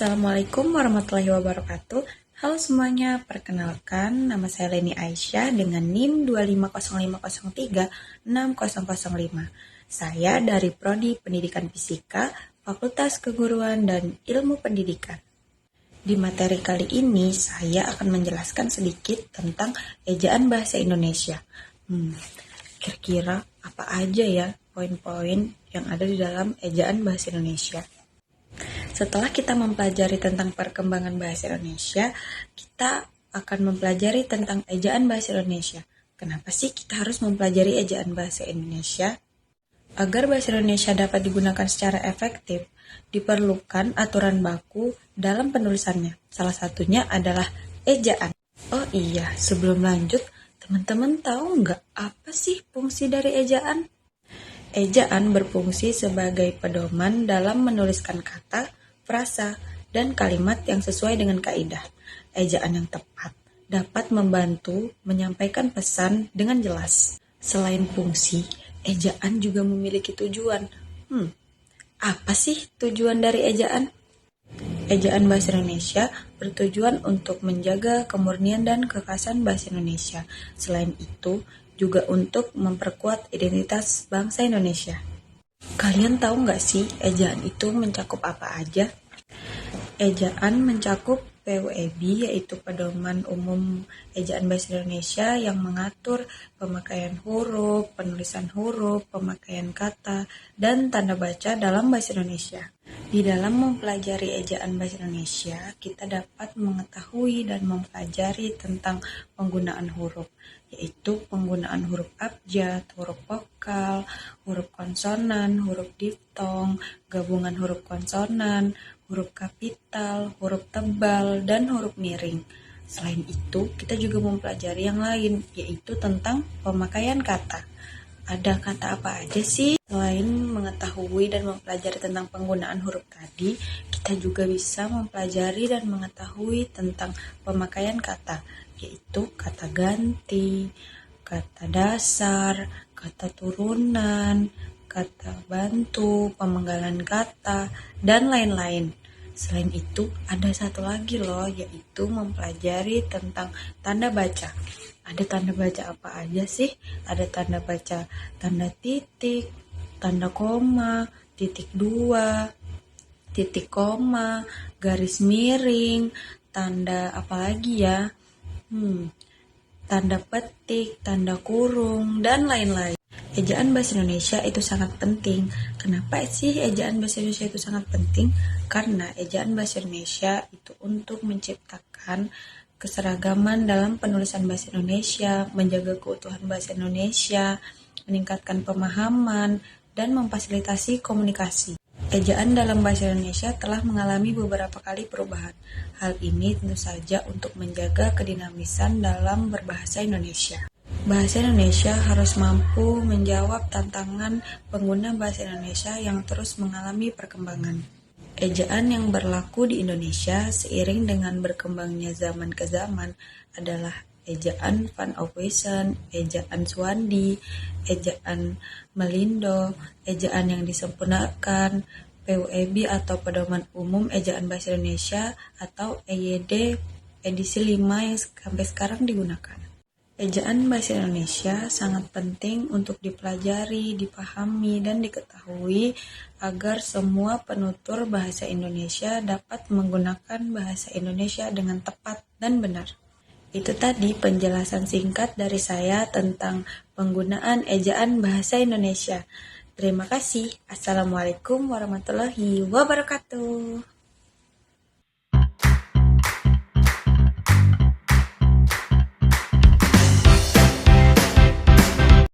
Assalamualaikum warahmatullahi wabarakatuh. Halo semuanya, perkenalkan nama saya Leni Aisyah dengan NIM 25050360005. Saya dari Prodi Pendidikan Fisika, Fakultas Keguruan dan Ilmu Pendidikan. Di materi kali ini saya akan menjelaskan sedikit tentang ejaan bahasa Indonesia. Kira-kira apa aja ya poin-poin yang ada di dalam ejaan bahasa Indonesia? Setelah kita mempelajari tentang perkembangan bahasa Indonesia, kita akan mempelajari tentang ejaan bahasa Indonesia. Kenapa sih kita harus mempelajari ejaan bahasa Indonesia? Agar bahasa Indonesia dapat digunakan secara efektif, diperlukan aturan baku dalam penulisannya. Salah satunya adalah ejaan. Oh iya, sebelum lanjut, teman-teman tahu nggak apa sih fungsi dari ejaan? Ejaan berfungsi sebagai pedoman dalam menuliskan kata, frasa, dan kalimat yang sesuai dengan kaidah. Ejaan yang tepat dapat membantu menyampaikan pesan dengan jelas. Selain fungsi, ejaan juga memiliki tujuan. Apa sih tujuan dari ejaan? Ejaan bahasa Indonesia bertujuan untuk menjaga kemurnian dan kekhasan bahasa Indonesia. Selain itu, juga untuk memperkuat identitas bangsa Indonesia. Kalian tahu nggak sih ejaan itu mencakup apa aja? Ejaan mencakup PUEB, yaitu Pedoman Umum Ejaan Bahasa Indonesia yang mengatur pemakaian huruf, penulisan huruf, pemakaian kata, dan tanda baca dalam bahasa Indonesia. Di dalam mempelajari ejaan bahasa Indonesia, kita dapat mengetahui dan mempelajari tentang penggunaan huruf, yaitu penggunaan huruf abjad, huruf vokal, huruf konsonan, huruf diftong, gabungan huruf konsonan, huruf kapital, huruf tebal, dan huruf miring. Selain itu, kita juga mempelajari yang lain, yaitu tentang pemakaian kata. Ada kata apa aja sih? Selain mengetahui dan mempelajari tentang penggunaan huruf tadi, kita juga bisa mempelajari dan mengetahui tentang pemakaian kata, yaitu kata ganti, kata dasar, kata turunan, kata bantu, pemenggalan kata, dan lain-lain. Selain itu, ada satu lagi loh, yaitu mempelajari tentang tanda baca. Ada tanda baca apa aja sih? Ada tanda baca tanda titik, tanda koma, titik dua, titik koma, garis miring, tanda apa lagi ya? Tanda petik, tanda kurung, dan lain-lain. Ejaan bahasa Indonesia itu sangat penting. Kenapa sih ejaan bahasa Indonesia itu sangat penting? Karena ejaan bahasa Indonesia itu untuk menciptakan keseragaman dalam penulisan bahasa Indonesia, menjaga keutuhan bahasa Indonesia, meningkatkan pemahaman, dan memfasilitasi komunikasi. Ejaan dalam bahasa Indonesia telah mengalami beberapa kali perubahan. Hal ini tentu saja untuk menjaga kedinamisan dalam berbahasa Indonesia. Bahasa Indonesia harus mampu menjawab tantangan pengguna bahasa Indonesia yang terus mengalami perkembangan. Ejaan yang berlaku di Indonesia seiring dengan berkembangnya zaman ke zaman adalah ejaan Van Ophuijsen, ejaan Suwandi, ejaan Melindo, ejaan yang disempurnakan, PUEB atau Pedoman Umum Ejaan Bahasa Indonesia atau EYD edisi 5 yang sampai sekarang digunakan. Ejaan bahasa Indonesia sangat penting untuk dipelajari, dipahami, dan diketahui agar semua penutur bahasa Indonesia dapat menggunakan bahasa Indonesia dengan tepat dan benar. Itu tadi penjelasan singkat dari saya tentang penggunaan ejaan bahasa Indonesia. Terima kasih. Assalamualaikum warahmatullahi wabarakatuh.